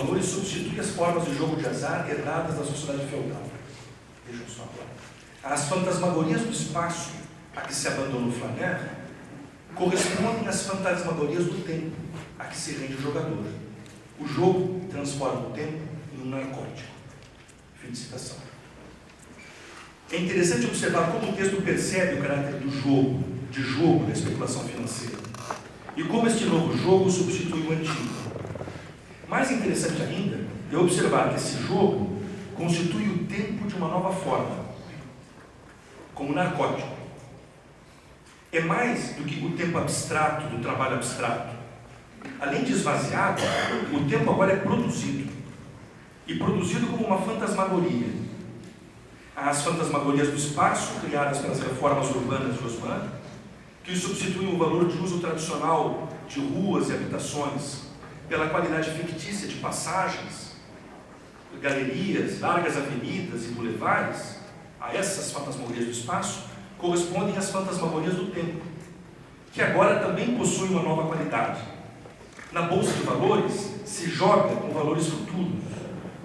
valores substitui as formas de jogo de azar herdadas da sociedade feudal. Vejam só agora. As fantasmagorias do espaço a que se abandonou Flaner correspondem às fantasmagorias do tempo a que se rende o jogador. O jogo transforma o tempo em um narcótico. Fim de citação. É interessante observar como o texto percebe o caráter do jogo, de jogo da especulação financeira, e como este novo jogo substitui o antigo. Mais interessante ainda é observar que esse jogo constitui o tempo de uma nova forma, como narcótico. É mais do que o tempo abstrato do trabalho abstrato. Além de esvaziado, o tempo agora é produzido, e produzido como uma fantasmagoria. As fantasmagorias do espaço, criadas pelas reformas urbanas de Haussmann, que substituem o valor de uso tradicional de ruas e habitações pela qualidade fictícia de passagens, galerias, largas avenidas e bulevares. A essas fantasmagorias do espaço correspondem às fantasmagorias do tempo, que agora também possuem uma nova qualidade. Na bolsa de valores se joga com valores futuros,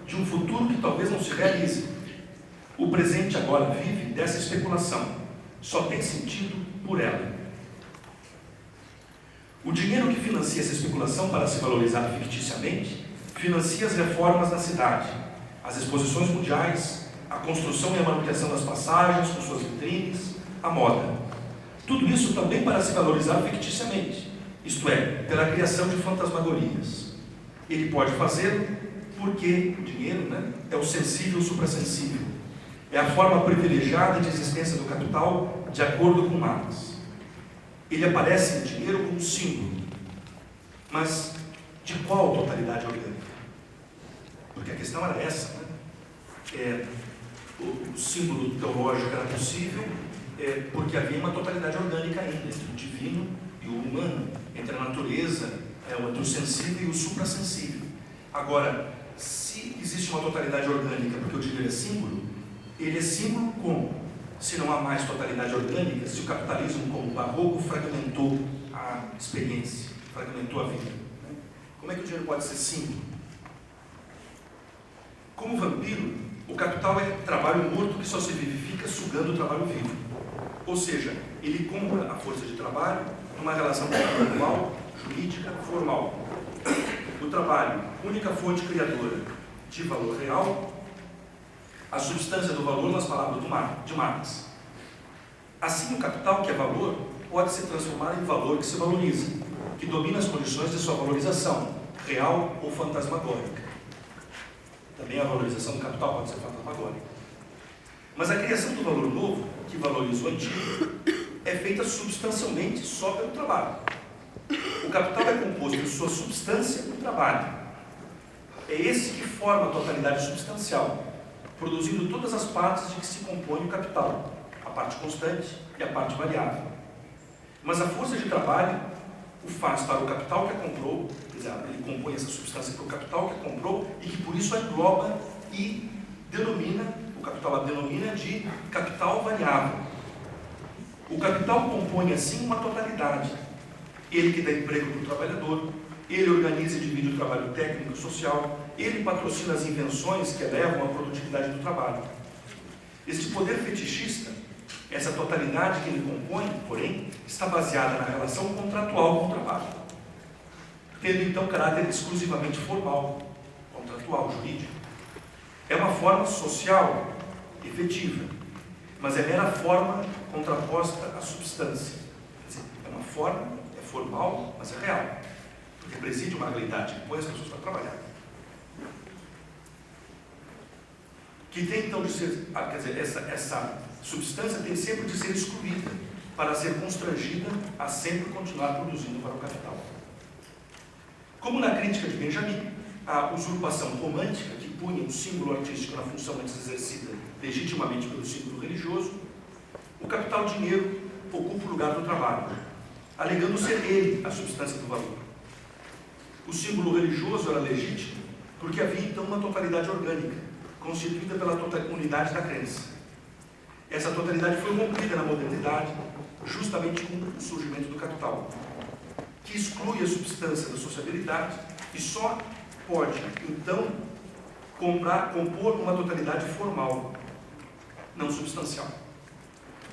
de um futuro que talvez não se realize. O presente agora vive dessa especulação, só tem sentido por ela. O dinheiro que financia essa especulação para se valorizar ficticiamente, financia as reformas na cidade, as exposições mundiais, a construção e a manutenção das passagens com suas vitrines, a moda. Tudo isso também para se valorizar ficticiamente, isto é, pela criação de fantasmagorias. Ele pode fazê-lo porque o dinheiro, é o sensível suprassensível. É a forma privilegiada de existência do capital, de acordo com Marx. Ele aparece no dinheiro como um símbolo. Mas de qual totalidade orgânica? Porque a questão era essa, o símbolo teológico era possível porque havia uma totalidade orgânica ainda, entre o divino e o humano, entre a natureza, entre o sensível e o suprassensível. Agora, se existe uma totalidade orgânica porque o dinheiro é símbolo, ele é símbolo como? Se não há mais totalidade orgânica, se o capitalismo, como barroco, fragmentou a experiência, fragmentou a vida. Como é que o dinheiro pode ser símbolo? Como vampiro, o capital é trabalho morto que só se vivifica sugando o trabalho vivo. Ou seja, ele compra a força de trabalho numa relação contratual, jurídica, formal. O trabalho, única fonte criadora de valor real, a substância do valor nas palavras de Marx. Assim, o capital, que é valor, pode se transformar em valor que se valoriza, que domina as condições de sua valorização, real ou fantasmagórica. Também a valorização do capital pode ser fantasmagórica. Mas a criação do valor novo, que valoriza o antigo, é feita substancialmente só pelo trabalho. O capital é composto de sua substância e trabalho. É esse que forma a totalidade substancial, produzindo todas as partes de que se compõe o capital, a parte constante e a parte variável. Mas a força de trabalho o faz para o capital que a comprou, ele compõe essa substância para o capital que a comprou e que por isso a engloba e denomina, o capital a denomina de capital variável. O capital compõe assim uma totalidade. Ele que dá emprego para o trabalhador, ele organiza e divide o trabalho técnico e social, ele patrocina as invenções que elevam a produtividade do trabalho. Este poder fetichista, essa totalidade que ele compõe, porém, está baseada na relação contratual com o trabalho, tendo então caráter exclusivamente formal, contratual, jurídico. É uma forma social, efetiva, mas é mera forma contraposta à substância. Quer dizer, é uma forma, é formal, mas é real, porque preside uma realidade que põe as pessoas para trabalhar. Que tem então de ser, quer dizer, essa substância tem sempre de ser excluída para ser constrangida a sempre continuar produzindo para o capital. Como na crítica de Benjamin, a usurpação romântica que punha o símbolo artístico na função antes exercida legitimamente pelo símbolo religioso, o capital dinheiro ocupa o lugar do trabalho, alegando ser ele a substância do valor. O símbolo religioso era legítimo porque havia então uma totalidade orgânica, constituída pela unidade da crença. Essa totalidade foi rompida na modernidade, justamente com o surgimento do capital, que exclui a substância da sociabilidade e só pode, então, compor uma totalidade formal, não substancial.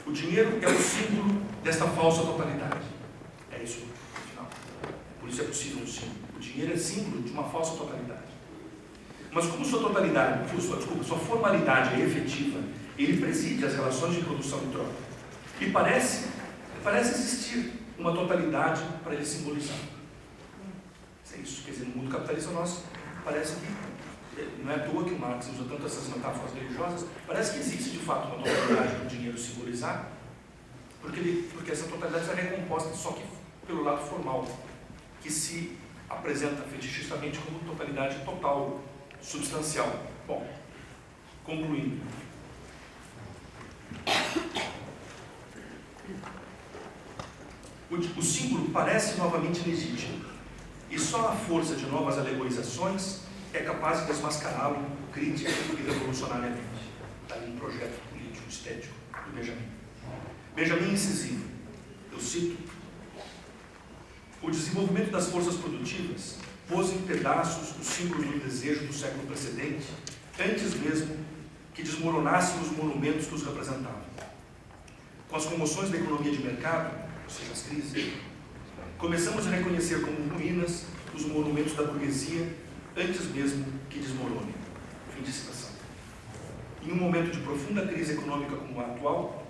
O dinheiro é o símbolo desta falsa totalidade. É isso, no final. Por isso é possível um símbolo. O dinheiro é símbolo de uma falsa totalidade. Mas como sua formalidade é efetiva, ele preside as relações de produção e troca. E parece existir uma totalidade para ele simbolizar. É isso. Quer dizer, no mundo capitalista nosso, parece que, não é à toa que o Marx usa tanto essas metáforas religiosas, parece que existe de fato uma totalidade para o dinheiro simbolizar, porque essa totalidade será recomposta só que pelo lado formal, que se apresenta fetichistamente como totalidade total, substancial. Bom, concluindo. O símbolo parece novamente legítimo, e só a força de novas alegorizações é capaz de desmascará-lo crítica e revolucionariamente. Está ali um projeto político, estético do Benjamin. Benjamin é incisivo. Eu cito: o desenvolvimento das forças produtivas pôs em pedaços o símbolo do desejo do século precedente, antes mesmo que desmoronassem os monumentos que os representavam. Com as comoções da economia de mercado, ou seja, as crises, começamos a reconhecer como ruínas os monumentos da burguesia antes mesmo que desmoronem. Fim de citação. Em um momento de profunda crise econômica como a atual,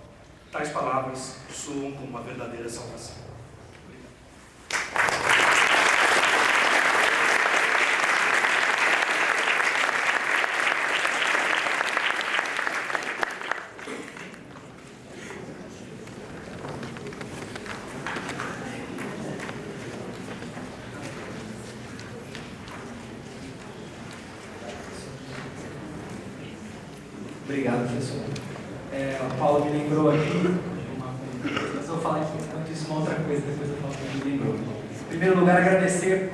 tais palavras soam como uma verdadeira salvação. Obrigado. Obrigado, professor. O Paulo me lembrou aqui, mas eu vou falar enquanto isso uma outra coisa, depois eu falo que ele me lembrou. Em primeiro lugar, agradecer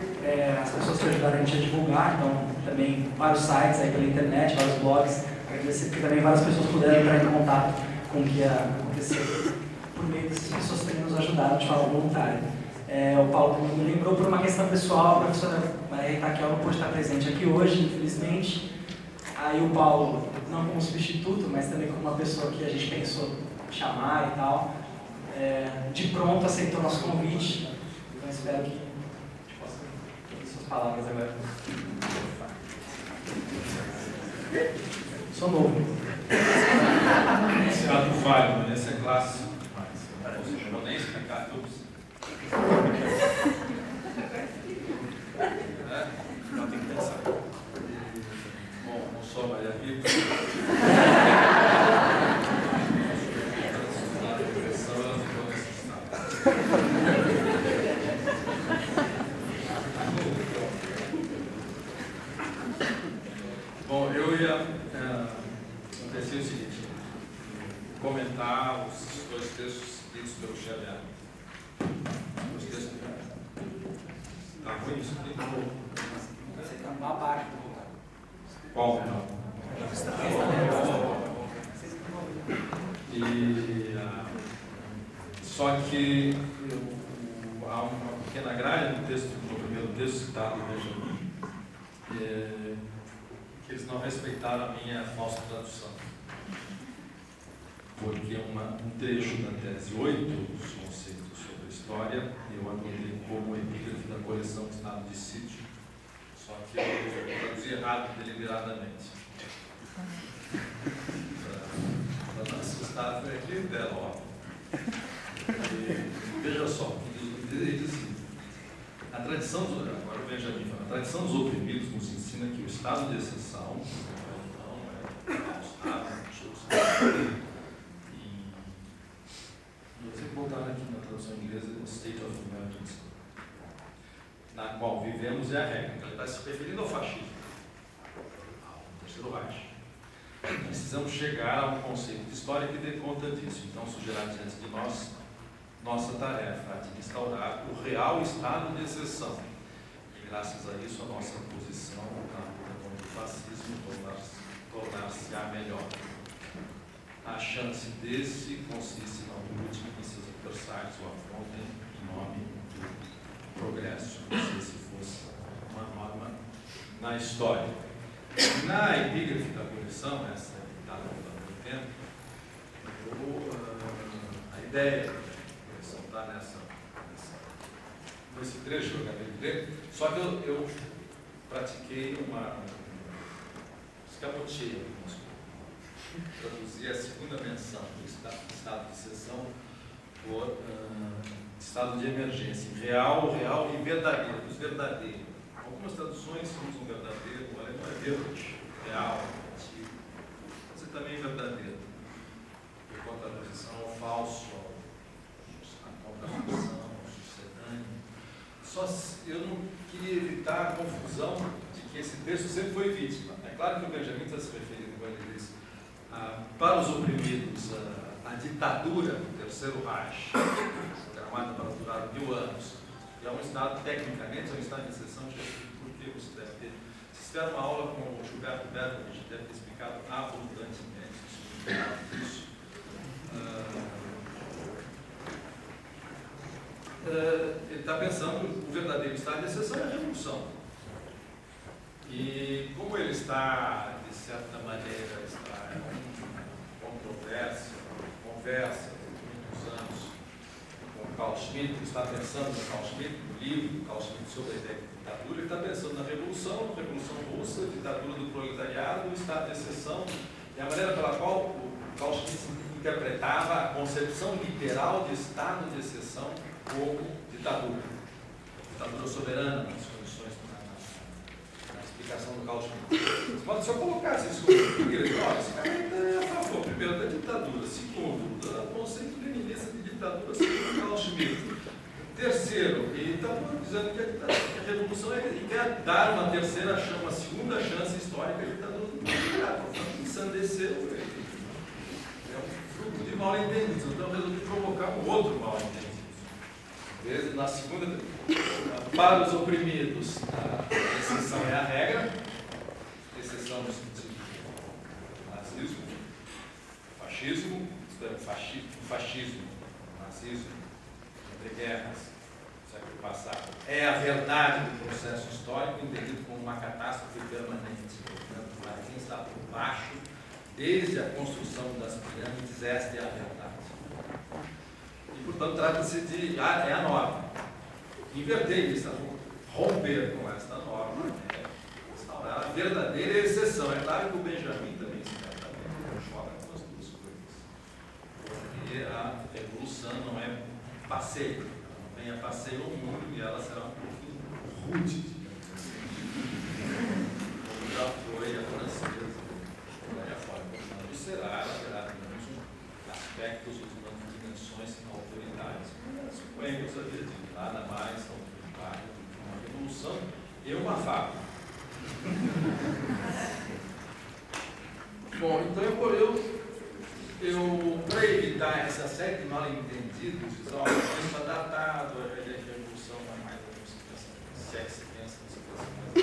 as pessoas que ajudaram a gente a divulgar, então também vários sites aí pela internet, vários blogs, agradecer porque também várias pessoas puderam entrar em contato com o que ia acontecer por meio dessas pessoas que nos ajudaram de forma voluntária. O Paulo me lembrou por uma questão pessoal, a professora Maria Itaquel não pôde estar presente aqui hoje, infelizmente. Aí o Paulo, não como substituto, mas também como uma pessoa que a gente pensou chamar e tal, de pronto aceitou nosso convite. Então espero que a gente possa ter suas palavras agora. Sou novo. Esse ato válido, essa é clássico. Ou seja, japonês, cacatubs. Não tem que pensar. Bom, não sou Maria Viva. Bom, eu ia acontecer o seguinte: comentar os dois textos escritos pelo Xavier. Os textos. Tá ruim isso aqui? Você está lá abaixo. Qual? Só que há uma pequena gralha no texto, no primeiro texto citado no Benjamin, que eles não respeitaram a minha falsa tradução. Porque um trecho da tese 8, dos conceitos sobre a história, eu anotei como epígrafe da coleção Estado de Sítio. Só que eu traduzi errado deliberadamente. Para não assustar, foi aquele dela, ó. Veja só, ele diz assim: a tradição, agora o Benjamin fala, a tradição dos oprimidos nos ensina que o estado de exceção não é o estado, e você voltar aqui na tradução inglesa, o state of emergency, na qual vivemos é a regra. Então ele está se referindo ao fascismo, ao terceiro Reich. Precisamos chegar a um conceito de história que dê conta disso. Então sugerirá diante de nós nossa tarefa de instaurar o real estado de exceção. E graças a isso a nossa posição na luta contra o fascismo tornar-se-á melhor. A chance desse consiste na luta que seus adversários o afrontem em nome do progresso. Não sei se fosse uma norma na história. Na epígrafe da coleção, essa está no tempo, a ideia da coleção está nesse trecho que eu acabei de ler, só que eu pratiquei uma escamoteia, traduzir a segunda menção do estado de exceção por estado de emergência, real e verdadeiro, os verdadeiros. Algumas traduções usam verdadeiro, o alemão é verdade, real, antigo, mas é também verdadeiro, por conta da posição ao falso, à contrafação, ao sucedâneo. Eu não queria evitar a confusão de que esse texto sempre foi vítima. É claro que o Benjamin está se referindo, quando ele diz, para os oprimidos, a ditadura do Terceiro Reich, programada para durar 1000 anos, que é um estado, tecnicamente, é um estado de exceção, porque você deve ter. Se tiver uma aula com o Gilberto Bertovich, deve ter explicado abundantemente o significado disso. Ele está pensando que o verdadeiro estado de exceção é a revolução. E como ele está, de certa maneira, está em conversa por muitos anos com o Carl Schmitt, que está pensando no Carl Schmitt, no livro do Carl Schmitt sobre a ideia de ditadura, ele está pensando na Revolução Russa, ditadura do proletariado, o estado de exceção, e a maneira pela qual o Carl Schmitt interpretava a concepção literal de estado de exceção como ditadura soberana nas condições na explicação do Carl Schmitt. Mas se eu colocasse isso como esse cara é a favor, primeiro, da ditadura, segundo, do conceito leninista de ditadura, segundo Carl Schmitt. Terceiro, ele está dizendo que a revolução ele quer dar uma terceira chance, uma segunda chance histórica à ditadura do proletariado. Portanto, ensandeceu, é um fruto de mal entendido. Então, resolvi provocar um outro mal entendido. Na segunda, para os oprimidos, a exceção é a regra, exceção no sentido do nazismo, fascismo, fascismo, nazismo, entre guerras, século passado, é a verdade do processo histórico, entendido como uma catástrofe permanente. Portanto, para quem está por baixo, desde a construção das pirâmides, esta é a verdade. E, portanto, trata-se de. É a norma. Inverter isso, romper com esta norma, instaurar a verdadeira exceção. É claro que o Benjamin também joga com as duas coisas. Porque a revolução não é passeio, ela não vem a passeio ao mundo e ela será um pouquinho rude, digamos assim. Como já foi a francesa, daí a forma como será, ela terá pelo menos aspectos dimensões autoritárias. Suponho que havia dito nada mais autoritário do que uma revolução e uma fábrica. Bom, então eu para evitar essa série de mal-entendidos, isso está datado, a revolução não é mais se é que se pensa nessa situação, mas eu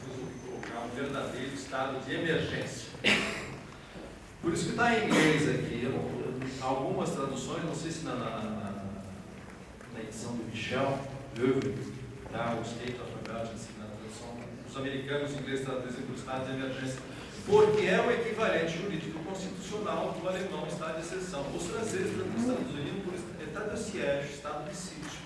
resolvi colocar um verdadeiro estado de emergência. Por isso que está em inglês aqui. Algumas traduções, não sei se na edição do Michel Louvre, o State of Emergency, na tradução, os americanos e ingleses traduzem por estado de emergência, porque é o equivalente jurídico constitucional do alemão estado de exceção. Os franceses traduziram por état de siège, estado de sítio,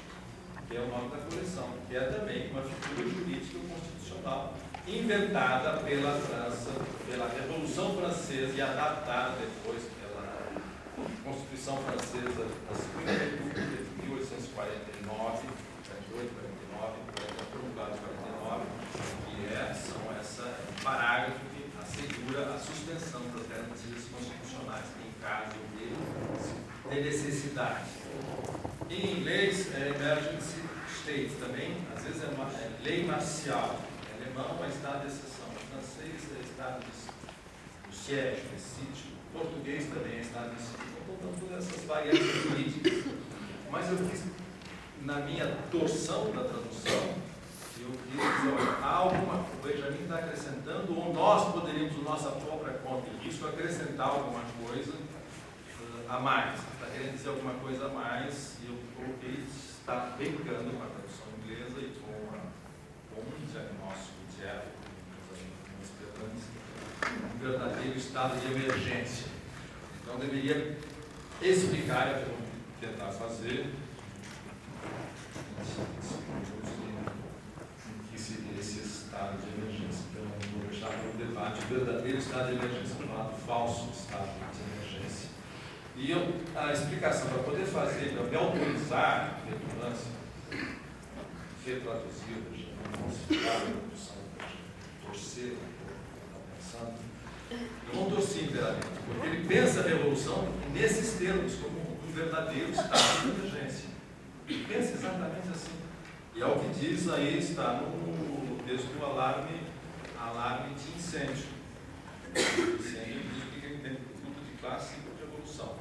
que é o nome da coleção, que é também uma figura jurídica constitucional inventada pela França, pela Revolução Francesa e adaptada depois pela Constituição Francesa da Segunda República de 1849, 48, 49, 44, 49, que são esse parágrafo que assegura a suspensão das garantias constitucionais em caso de necessidade. Em inglês, é emergency state também, às vezes é lei marcial. Em alemão é estado de exceção, em francês é estado do siège, de sítio. Em português também é estado de sítio. Então, todas essas variantes jurídicas. Mas eu quis, na minha torção da tradução, eu quis dizer, olha, há alguma coisa, o Benjamin está acrescentando, ou nós poderíamos, por nossa própria conta e risco, acrescentar alguma coisa a mais. Está querendo dizer alguma coisa a mais, e eu coloquei, está brincando com a tradução inglesa e com um diagnóstico de época verdadeiro estado de emergência. Então, deveria explicar, eu vou tentar fazer, o que seria esse estado de emergência. Então, eu vou deixar para o debate o verdadeiro estado de emergência, o lado falso estado de emergência. E a explicação para poder fazer, para me autorizar a redundância, retraduzir, falsificar a reprodução, torcer, eu não torci inteiramente, porque ele pensa a revolução nesses termos, como um verdadeiro estado de emergência. Ele pensa exatamente assim. E ao que diz aí, está no texto do alarme de incêndio. Incêndio diz o que ele tem de luta de classe e de revolução.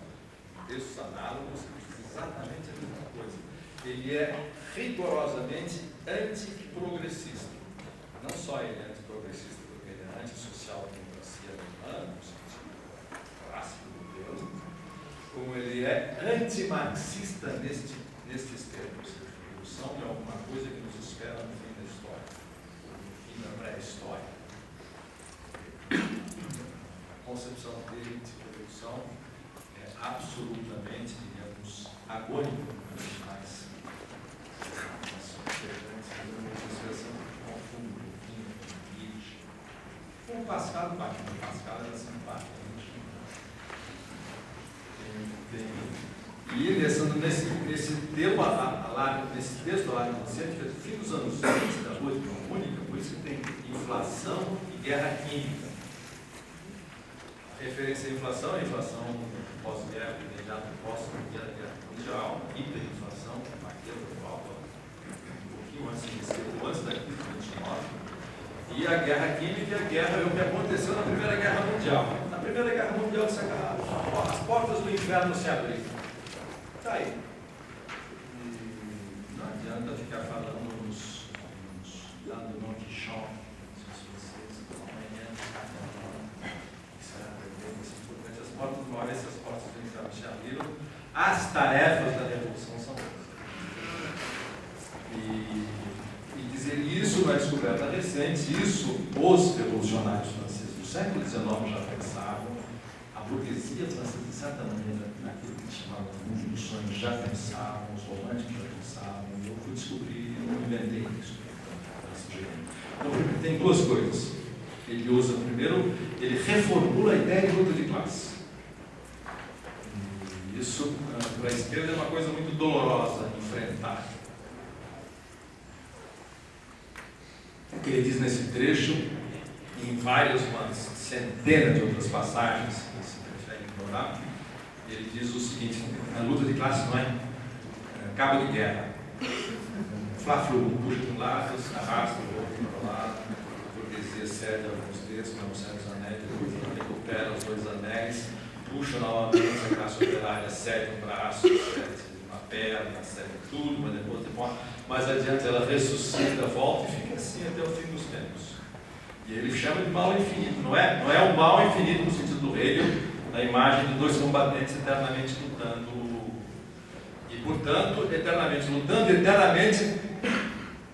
Textos análogos diz exatamente a mesma coisa. Ele é rigorosamente antiprogressista. Não só ele é antiprogressista, porque ele é antissocial-democracia alemã, no sentido clássico do termo, como ele é antimarxista nestes termos. A revolução é alguma coisa que nos espera no fim da história, no fim da pré-história. A concepção dele de revolução é absolutamente, digamos, agônica, mas com o Pascal era simpático. E ele, nesse termo, nesse texto lá no fim dos anos 20 da política única, por isso que tem inflação e guerra química. A referência à inflação é a inflação pós-guerra, imediato pós-guerra mundial, hiperinflação, maqueta da Europa, um pouquinho antes da crise de 29. E a guerra química e a guerra é o que aconteceu na Primeira Guerra Mundial. Na Primeira Guerra Mundial, as portas do inferno se abriram. Está aí. E não adianta ficar falando dando Don Quixote, se vocês amanhã as portas do mal, essas portas do inferno se abriram. As tarefas da revolução são essas. E dizer isso não é descoberta recente, isso os revolucionários franceses do século XIX já pensavam, a burguesia francesa, de certa maneira, naquilo que chamava de mundo dos sonhos, já pensavam, os românticos já pensavam, e eu fui descobrir, eu inventei isso. Então, tem duas coisas. Ele usa, primeiro, ele reformula a ideia de luta de classe. E isso, para a esquerda, é uma coisa muito dolorosa enfrentar. O que ele diz nesse trecho, em várias, umas centenas de outras passagens que se prefere ignorar, ele diz o seguinte: a luta de classe não é cabo de guerra, fla-flu, puxa de um lado, arrasta o outro para o lado, a burguesia cede alguns dedos, não cede os anéis, recupera os dois anéis, puxa novamente a classe operária, cede um braço, cede uma perna, cede tudo, mas depois mais adiante ela ressuscita, volta e fica assim até o fim dos tempos. E ele chama de mal infinito, não é um mal infinito no sentido do Hegel, na imagem de dois combatentes eternamente lutando, e portanto, eternamente lutando, eternamente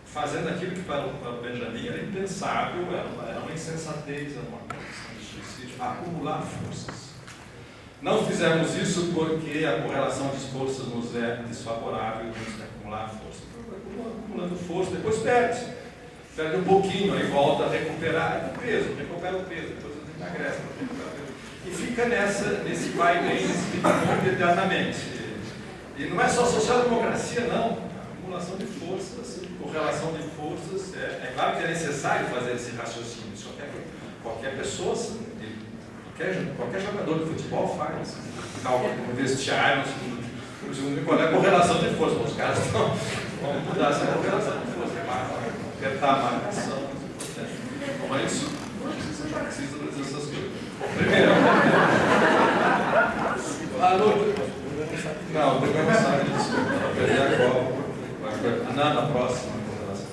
fazendo aquilo que para o Benjamin era impensável, era uma insensatez, era uma condição de suicídio, acumular forças. Não fizemos isso porque a correlação de forças nos é desfavorável, e temos que acumular força. Acumulando força, depois perde um pouquinho, aí volta a recuperar o peso, recupera o peso, depois emagrece, recupera o peso. E fica nesse vai e vem, nesse ping-pong eternamente. E não é só social-democracia, não. A acumulação de forças, correlação de forças, é claro que é necessário fazer esse raciocínio. Isso qualquer pessoa, qualquer jogador de futebol faz. Cálculo no vestiário, qual é a correlação de força? Os caras vão mudar essa correlação de força, apertar a marcação. Mas isso você já precisa fazer essas coisas. Primeiro, a luta. Não, depois não sabe disso. Vou perder a Copa. Na próxima correlação.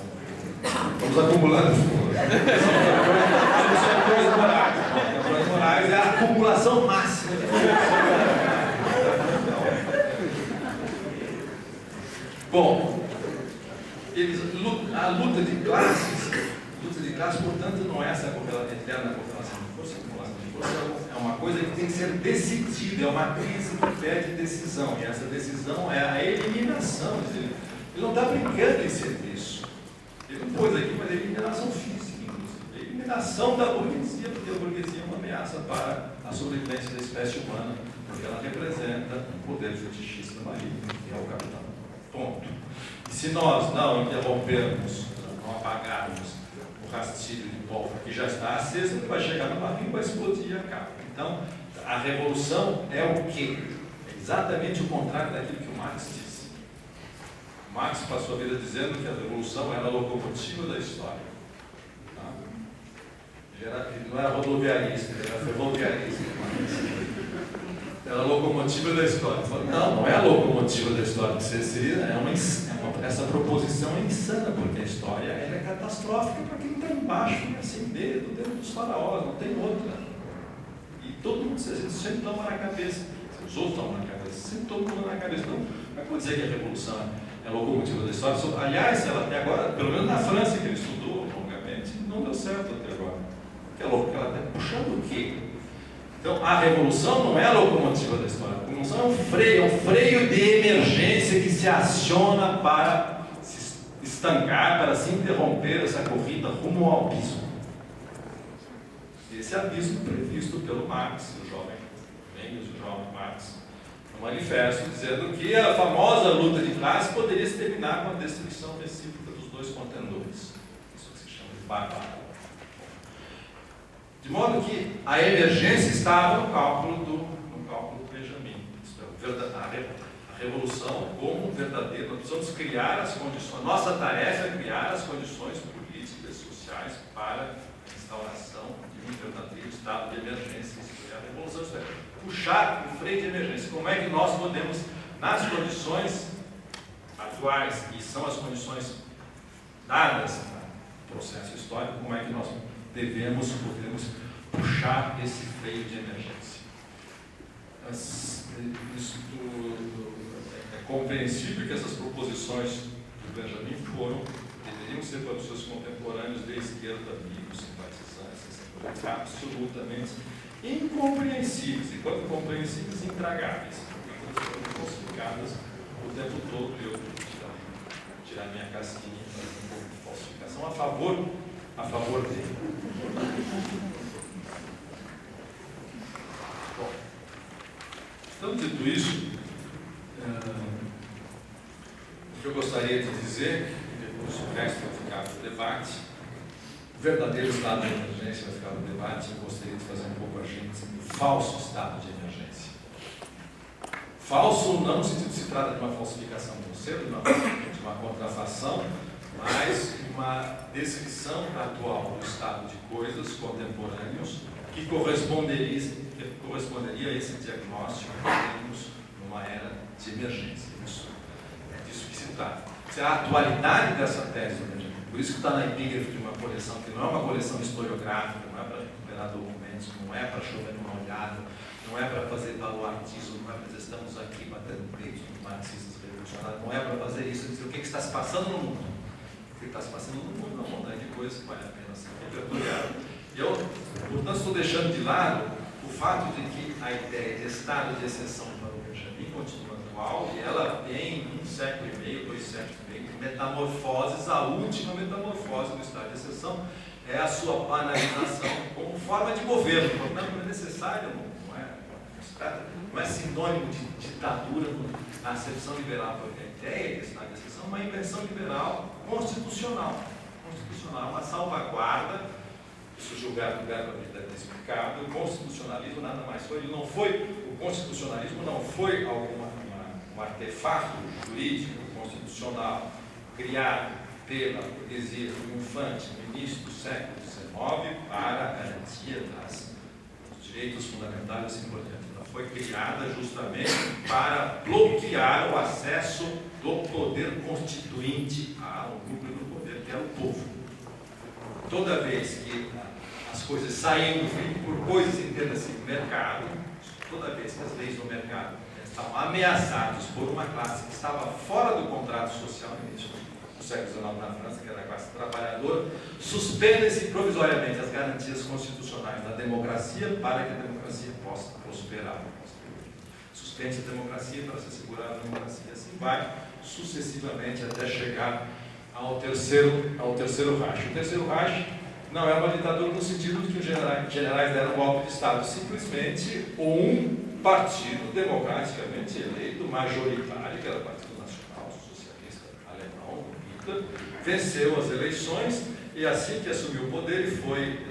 Vamos acumulando força. As morais é a acumulação máxima de força. Bom, a luta de classes, portanto, não é essa eterna correlação de força, acumulação de ser decidida, é uma crise que pede decisão, e essa decisão é a eliminação. Ele não está brincando em serviço. Ele não pôs aqui, mas eliminação física, inclusive. A eliminação da burguesia, porque a burguesia é uma ameaça para a sobrevivência da espécie humana, porque ela representa um poder fetichista maligno, que é o capital. Ponto. E se nós não interrompermos, não apagarmos o rastilho de pólvora que já está aceso, ele vai chegar no barril, vai explodir e acaba. Então, a revolução é o quê? É exatamente o contrário daquilo que o Marx disse. O Marx passou a vida dizendo que a revolução era a locomotiva da história. Ele não era rodoviarista, ele era ferroviarista. Era a locomotiva da história. Falei, não é a locomotiva da história. Essa proposição é insana, porque a história é catastrófica para quem está embaixo, assim, do dedo dos faraós, não tem outra. E todo mundo sempre toma na cabeça. Os outros tomam na cabeça, sempre todo mundo na cabeça. Então, não pode dizer que a revolução é a locomotiva da história. Aliás, ela até agora, pelo menos na França, que ele estudou longamente, não deu certo até agora. Porque ela está puxando o quê? Então, a revolução não é a locomotiva da história. A revolução é um freio de emergência que se aciona para se estancar, para se interromper essa corrida rumo ao abismo. Esse abismo previsto pelo Marx, o jovem Engels, o jovem Marx, no manifesto, dizendo que a famosa luta de classe poderia se terminar com a destruição recíproca dos dois contendores. Isso que se chama de barbárie. De modo que a emergência estava no cálculo do Benjamin. A revolução como um verdadeiro. Nós precisamos criar as condições. Nossa tarefa é criar as condições políticas e sociais para a instauração de um verdadeiro estado de emergência. A revolução é puxar o freio de emergência. Como é que nós podemos, nas condições atuais, que são as condições dadas no processo histórico, podemos puxar esse freio de emergência. É compreensível que essas proposições do Benjamin deveriam ser para os seus contemporâneos de esquerda, amigos, simpatizantes, absolutamente incompreensíveis, e quando compreensíveis, intragáveis, porque elas foram falsificadas o tempo todo. E eu tirar minha casquinha e fazer um pouco de falsificação a favor dele. Bom, então, dito isso, o que eu gostaria de dizer, e depois o resto vai ficar para o debate, o verdadeiro estado de emergência vai ficar para o debate. Eu gostaria de fazer um pouco a gente do falso estado de emergência. Falso não no sentido de se trata de uma falsificação do conceito, de uma contrafação, mas uma descrição atual do estado de coisas contemporâneos que corresponderia a esse diagnóstico que temos numa era de emergência. Isso é disso que se trata. Isso é a atualidade dessa tese. Por isso que está na epígrafe de uma coleção que não é uma coleção historiográfica, não é para recuperar documentos, não é para chover numa olhada, não é para fazer baluartismo, não é para dizer estamos aqui batendo peito nos marxistas revolucionários, não é para fazer isso, é dizer o que está se passando no mundo. O que está se passando no mundo é uma montanha de coisas que vale a pena ser repertoriado. E eu, portanto, estou deixando de lado o fato de que a ideia de estado de exceção para o Benjamin continua atual, e ela tem 1 século e meio, 2 séculos e meio, metamorfoses. A última metamorfose do estado de exceção é a sua banalização como forma de governo. Portanto, não é necessário, não é sinônimo de ditadura na acepção liberal, porque a ideia de estado de exceção é uma invenção liberal constitucional, uma salvaguarda. Isso julgado para ter explicado. O constitucionalismo nada mais foi, o constitucionalismo não foi um artefato jurídico constitucional criado pela burguesia triunfante no início do século XIX para a garantia dos direitos fundamentais e por diante. Ela foi criada justamente para bloquear o acesso do poder constituinte ao núcleo do poder, que era o povo. Toda vez que as coisas saíam por coisas internas do mercado, toda vez que as leis do mercado estavam ameaçadas por uma classe que estava fora do contrato social, do século XIX na França, que era a classe trabalhadora, suspendem-se provisoriamente as garantias constitucionais da democracia para que a democracia possa prosperar. Suspende a democracia para se assegurar a democracia. Assim vai sucessivamente até chegar ao terceiro Reich. O terceiro Reich não é uma ditadura no sentido de que os generais deram um golpe de Estado, simplesmente um partido democraticamente eleito, majoritário, que era o Partido Nacional Socialista Alemão, Hitler, venceu as eleições e assim que assumiu o poder foi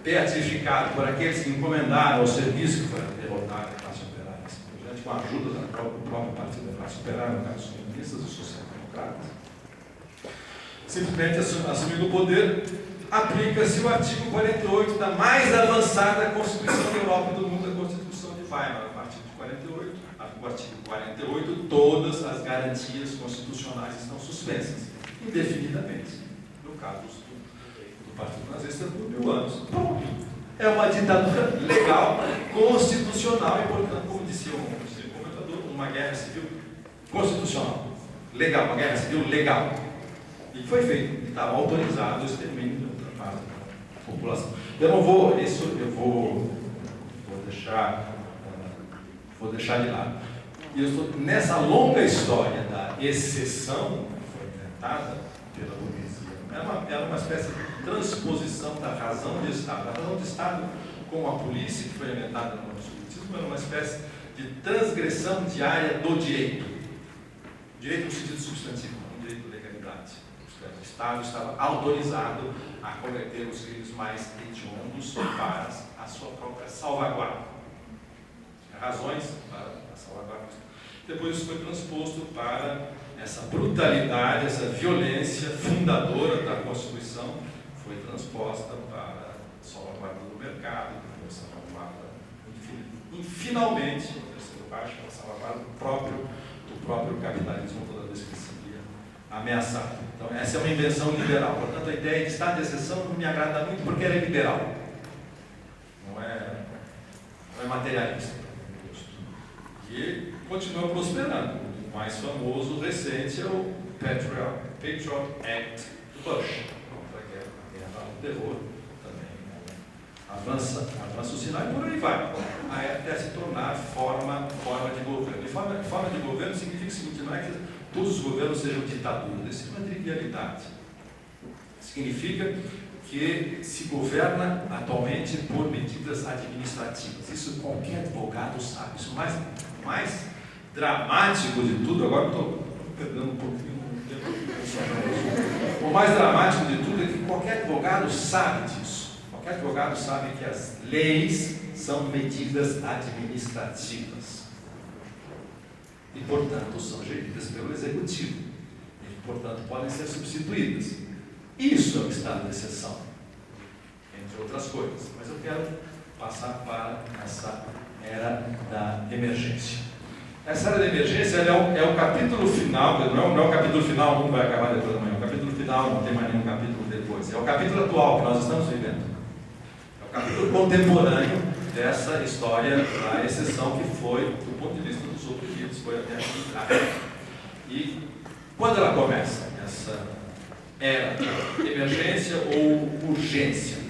beatificado por aqueles que encomendaram ao serviço para derrotar a classe operária, assim, com a ajuda do próprio partido da classe operária, no caso, os comunistas e social-democratas. Simplesmente assumindo o poder, aplica-se o artigo 48 da mais avançada Constituição da Europa e do mundo, a Constituição de Weimar. A partir de 48, o artigo 48, todas as garantias constitucionais estão suspensas, indefinidamente. No caso do Partido Nazista, por 1000 anos. Pronto. É uma ditadura legal, constitucional e, portanto, como disse o comentador, uma guerra civil constitucional. Legal, uma guerra civil legal. E foi feito, estava autorizado o extermínio de outra parte da população. Eu não vou, isso eu vou deixar de lado. Nessa longa história da exceção que foi inventada pela burguesia, era uma espécie de transposição da razão de Estado. A razão de Estado, como a polícia que foi inventada no absolutismo, era uma espécie de transgressão diária do direito. Direito no sentido substantivo, não direito de legalidade. O Estado estava autorizado a cometer os crimes mais hediondos para a sua própria salvaguarda. Tinha razões para a salvaguarda. Depois isso foi transposto para essa brutalidade, essa violência fundadora da Constituição, foi transposta para a salvaguarda do mercado, a salvaguarda, enfim, e finalmente, o terceiro baixo, a salvaguarda do próprio capitalismo, toda vez que se via ameaçado. Então, essa é uma invenção liberal. Portanto, a ideia de estado de exceção não me agrada muito porque ela é liberal. Não é materialista. E continua prosperando. O mais famoso recente é o Patriot Act do Bush, contra a guerra ao terror. Também avança o sinal e por aí vai. Até se tornar forma de governo. E forma de governo significa o seguinte: não é que todos os governos sejam ditaduras, isso é uma trivialidade. Significa que se governa atualmente por medidas administrativas. Isso qualquer advogado sabe. Isso mais dramático de tudo, agora estou perdendo um pouquinho o tempo. O mais dramático de tudo é que qualquer advogado sabe disso. Qualquer advogado sabe que as leis são medidas administrativas. E, portanto, são geridas pelo Executivo. E, portanto, podem ser substituídas. Isso é o estado de exceção, entre outras coisas. Mas eu quero passar para essa era da emergência. Essa era da emergência é o capítulo final, não é o capítulo final, o mundo vai acabar depois da manhã. O capítulo final não tem mais nenhum capítulo depois. É o capítulo atual que nós estamos vivendo. É o capítulo contemporâneo dessa história da exceção que foi, do ponto de vista dos oprimidos, foi até aqui. E quando ela começa, essa era emergência ou urgência?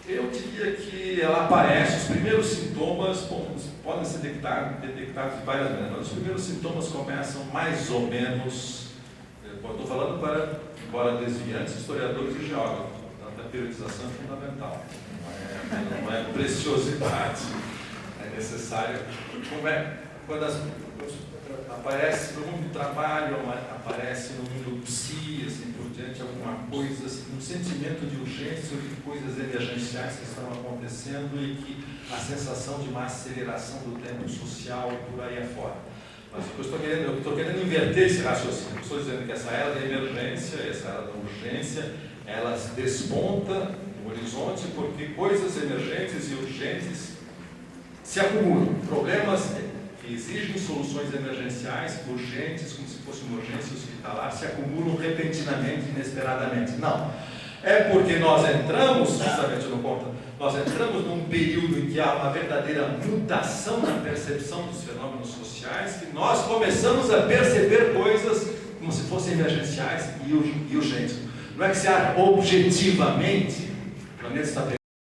Eu diria que ela aparece, os primeiros sintomas podem ser detectados de várias maneiras, mas os primeiros sintomas começam mais ou menos, estou falando para, embora desviantes, historiadores e geógrafos, portanto a periodização é fundamental, não é preciosidade, é necessário. Quando aparece no mundo do trabalho, aparece no mundo psi, assim por diante, alguma coisa, assim, um sentimento de urgência ou de coisas emergenciais que estão acontecendo e que a sensação de uma aceleração do tempo social e por aí afora. Mas eu estou querendo inverter esse raciocínio. Eu estou dizendo que essa era da emergência, essa era da urgência, ela se desponta no horizonte porque coisas emergentes e urgentes se acumulam. Problemas que exigem soluções emergenciais, urgentes, como se fosse uma urgência hospitalar, se acumulam repentinamente, inesperadamente. Não. É porque nós entramos justamente nós entramos num período em que há uma verdadeira mutação na percepção dos fenômenos sociais, que nós começamos a perceber coisas como se fossem emergenciais e urgentes. Não é que se acha objetivamente o planeta está